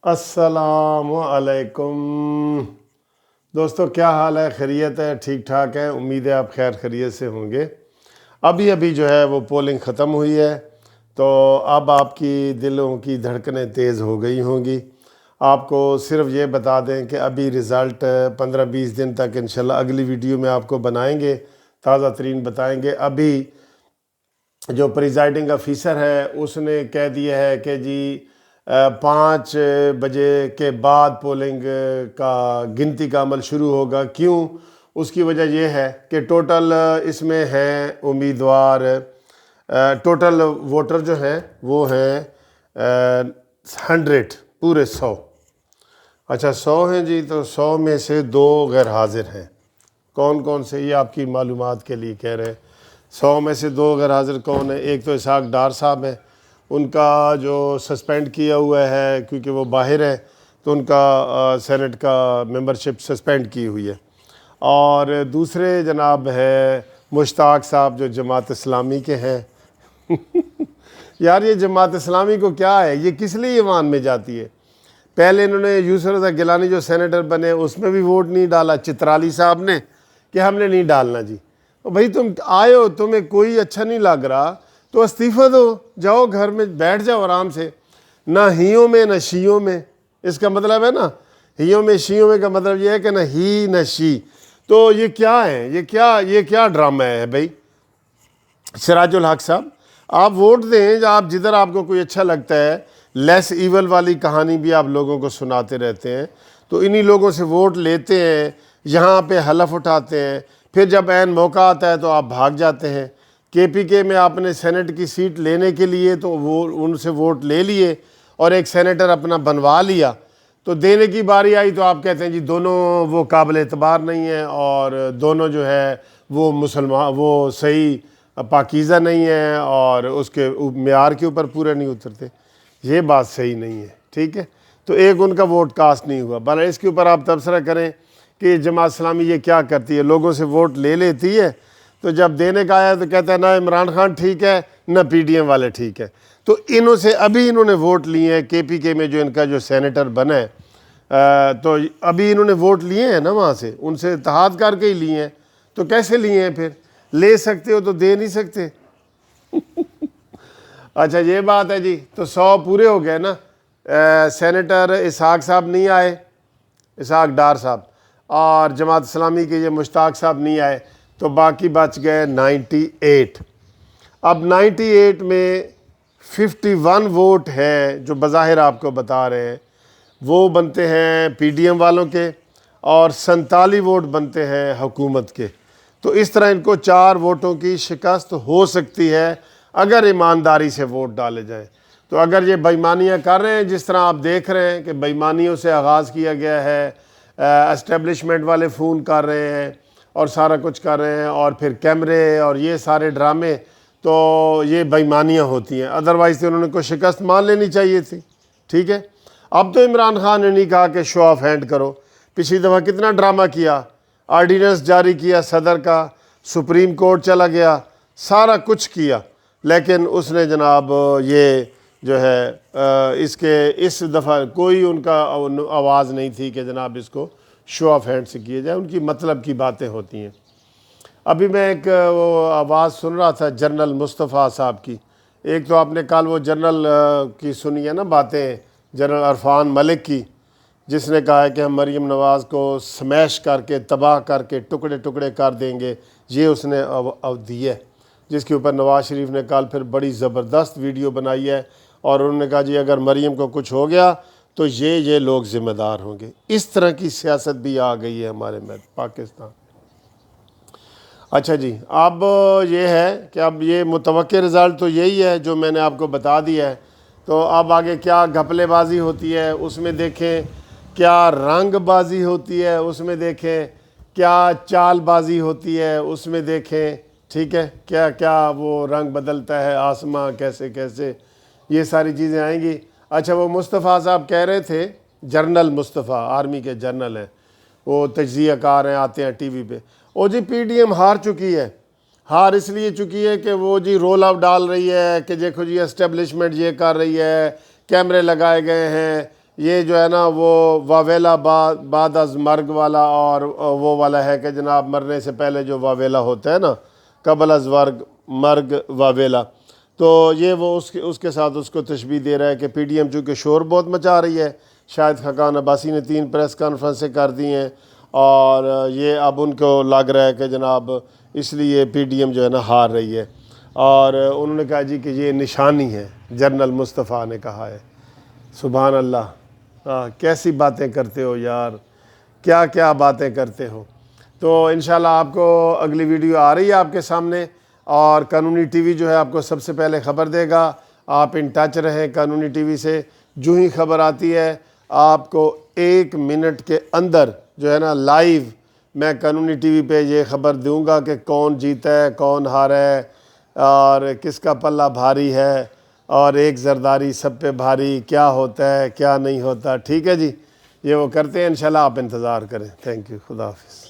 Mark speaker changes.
Speaker 1: السلام علیکم دوستو، کیا حال ہے؟ خیریت ہے؟ ٹھیک ٹھاک ہے؟ امید ہے آپ خیر خیریت سے ہوں گے۔ ابھی جو ہے وہ پولنگ ختم ہوئی ہے، تو اب آپ کی دلوں کی دھڑکنیں تیز ہو گئی ہوں گی۔ آپ کو صرف یہ بتا دیں کہ ابھی رزلٹ 15-20 دن تک انشاءاللہ اگلی ویڈیو میں آپ کو بنائیں گے، تازہ ترین بتائیں گے۔ ابھی جو پریزائڈنگ آفیسر ہے اس نے کہہ دیا ہے کہ جی 5 بجے کے بعد پولنگ کا گنتی کا عمل شروع ہوگا۔ کیوں؟ اس کی وجہ یہ ہے کہ ٹوٹل اس میں ہیں امیدوار، ٹوٹل ووٹر جو ہیں وہ ہیں 100، پورے 100۔ اچھا 100 ہیں جی، تو 100 میں سے 2 غیر حاضر ہیں۔ کون کون سے؟ یہ آپ کی معلومات کے لیے کہہ رہے ہیں۔ 100 میں سے 2 غیر حاضر کون ہیں؟ ایک تو اسحاق ڈار صاحب ہیں، ان کا جو سسپینڈ کیا ہوا ہے کیونکہ وہ باہر ہے، تو ان کا سینٹ کا ممبرشپ سسپینڈ کی ہوئی ہے۔ اور دوسرے جناب ہے مشتاق صاحب، جو جماعت اسلامی کے ہیں۔ یار یہ جماعت اسلامی کو کیا ہے؟ یہ کس لیے ایوان میں جاتی ہے؟ پہلے انہوں نے یوسف رضا گیلانی جو سینیٹر بنے اس میں بھی ووٹ نہیں ڈالا، چترالی صاحب نے، کہ ہم نے نہیں ڈالنا جی۔ بھائی تم آئے ہو، تمہیں کوئی اچھا نہیں لگ رہا تو استعفیٰ دو، جاؤ گھر میں بیٹھ جاؤ آرام سے۔ نہ ہیوں میں نہ شیوں میں، اس کا مطلب ہے نا، ہیوں میں شیوں میں کا مطلب یہ ہے کہ نہ ہی نہ شی۔ تو یہ کیا ہے؟ یہ کیا ڈرامہ ہے بھائی؟ سراج الحق صاحب آپ ووٹ دیں، آپ جدھر آپ کو کوئی اچھا لگتا ہے۔ لیس ایول والی کہانی بھی آپ لوگوں کو سناتے رہتے ہیں، تو انہی لوگوں سے ووٹ لیتے ہیں، یہاں پہ حلف اٹھاتے ہیں، پھر جب عین موقع آتا ہے تو آپ بھاگ جاتے ہیں۔ کے پی کے میں آپ نے سینٹ کی سیٹ لینے کے لیے تو وہ ان سے ووٹ لے لیے اور ایک سینیٹر اپنا بنوا لیا، تو دینے کی باری آئی تو آپ کہتے ہیں جی دونوں وہ قابل اعتبار نہیں ہیں، اور دونوں جو ہے وہ مسلمان، وہ صحیح پاکیزہ نہیں ہیں، اور اس کے معیار کے اوپر پورے نہیں اترتے۔ یہ بات صحیح نہیں ہے، ٹھیک ہے؟ تو ایک ان کا ووٹ کاسٹ نہیں ہوا۔ بھلا اس کے اوپر آپ تبصرہ کریں کہ جماعت اسلامی یہ کیا کرتی ہے، لوگوں سے ووٹ لے لیتی ہے، تو جب دینے کا آیا تو کہتا ہے نہ عمران خان ٹھیک ہے نہ پی ڈی ایم والے ٹھیک ہے۔ تو انہوں سے ابھی انہوں نے ووٹ لیے ہیں، کے پی کے میں جو ان کا جو سینیٹر بنا ہے، تو ابھی انہوں نے ووٹ لیے ہیں نا وہاں سے، ان سے اتحاد کر کے ہی لیے ہیں۔ تو کیسے لیے ہیں پھر؟ لے سکتے ہو تو دے نہیں سکتے؟ اچھا یہ بات ہے جی، تو 100 پورے ہو گئے نا۔ سینیٹر اسحاق صاحب نہیں آئے، اسحاق ڈار صاحب، اور جماعت اسلامی کے یہ مشتاق صاحب نہیں آئے، تو باقی بچ گئے 98۔ اب 98 میں 51 ووٹ ہے جو بظاہر آپ کو بتا رہے ہیں وہ بنتے ہیں پی ڈی ایم والوں کے، اور 47 ووٹ بنتے ہیں حکومت کے۔ تو اس طرح ان کو 4 ووٹوں کی شکست ہو سکتی ہے اگر ایمانداری سے ووٹ ڈالے جائیں۔ تو اگر یہ بےایمانیاں کر رہے ہیں، جس طرح آپ دیکھ رہے ہیں کہ بےایمانیوں سے آغاز کیا گیا ہے، اسٹیبلشمنٹ والے فون کر رہے ہیں اور سارا کچھ کر رہے ہیں، اور پھر کیمرے اور یہ سارے ڈرامے، تو یہ بےایمانیاں ہوتی ہیں۔ ادروائز تو انہوں نے کوئی شکست مان لینی چاہیے تھی، ٹھیک ہے؟ اب تو عمران خان نے نہیں کہا کہ شو آف ہینڈ کرو۔ پچھلی دفعہ کتنا ڈرامہ کیا، آرڈیننس جاری کیا صدر کا، سپریم کورٹ چلا گیا، سارا کچھ کیا، لیکن اس نے جناب یہ جو ہے اس دفعہ کوئی ان کا آواز نہیں تھی کہ جناب اس کو شو آف ہینڈ سے کیا جائے۔ ان کی مطلب کی باتیں ہوتی ہیں۔ ابھی میں ایک وہ آواز سن رہا تھا جنرل مصطفیٰ صاحب کی، ایک تو آپ نے کل وہ جنرل کی سنی ہے نا باتیں، جنرل عرفان ملک کی، جس نے کہا ہے کہ ہم مریم نواز کو سمیش کر کے، تباہ کر کے ٹکڑے ٹکڑے کر دیں گے، یہ اس نے دی ہے، جس کے اوپر نواز شریف نے کل پھر بڑی زبردست ویڈیو بنائی ہے، اور انہوں نے کہا جی اگر مریم کو کچھ ہو گیا تو یہ لوگ ذمہ دار ہوں گے۔ اس طرح کی سیاست بھی آ گئی ہے ہمارے میں پاکستان۔ اچھا جی، اب یہ ہے کہ اب یہ متوقع رزلٹ تو یہی ہے جو میں نے آپ کو بتا دیا ہے۔ تو اب آگے کیا گھپلے بازی ہوتی ہے اس میں دیکھیں، کیا رنگ بازی ہوتی ہے اس میں دیکھیں، کیا چال بازی ہوتی ہے اس میں دیکھیں، ٹھیک ہے؟ کیا کیا وہ رنگ بدلتا ہے آسماں، کیسے کیسے یہ ساری چیزیں آئیں گی۔ اچھا وہ مصطفیٰ صاحب کہہ رہے تھے، جنرل مصطفیٰ آرمی کے جنرل ہیں، وہ تجزیہ کار ہیں، آتے ہیں ٹی وی پہ، او جی پی ڈی ایم ہار چکی ہے۔ ہار اس لیے چکی ہے کہ وہ جی رول آؤٹ ڈال رہی ہے کہ دیکھو جی اسٹیبلشمنٹ یہ کر رہی ہے، کیمرے لگائے گئے ہیں، یہ جو ہے نا وہ واویلا بعد از مرگ والا، اور وہ والا ہے کہ جناب مرنے سے پہلے جو واویلا ہوتا ہے نا، قبل از مرگ واویلا، تو یہ وہ اس کے ساتھ اس کو تشبیہ دے رہا ہے کہ پی ڈی ایم چونکہ شور بہت مچا رہی ہے، شاہد خاقان عباسی نے 3 پریس کانفرنسیں کر دی ہیں، اور یہ اب ان کو لگ رہا ہے کہ جناب اس لیے پی ڈی ایم جو ہے نا ہار رہی ہے، اور انہوں نے کہا جی کہ یہ نشانی ہے، جنرل مصطفیٰ نے کہا ہے۔ سبحان اللہ، کیسی باتیں کرتے ہو یار، کیا کیا باتیں کرتے ہو۔ تو انشاءاللہ آپ کو اگلی ویڈیو آ رہی ہے آپ کے سامنے، اور قانونی ٹی وی جو ہے آپ کو سب سے پہلے خبر دے گا۔ آپ ان ٹچ رہیں قانونی ٹی وی سے، جو ہی خبر آتی ہے آپ کو 1 منٹ کے اندر جو ہے نا لائیو میں قانونی ٹی وی پہ یہ خبر دوں گا کہ کون جیتا ہے، کون ہارا ہے، اور کس کا پلہ بھاری ہے، اور ایک زرداری سب پہ بھاری، کیا ہوتا ہے کیا نہیں ہوتا۔ ٹھیک ہے جی، یہ وہ کرتے ہیں انشاءاللہ، آپ انتظار کریں۔ تھینک یو، خدا حافظ۔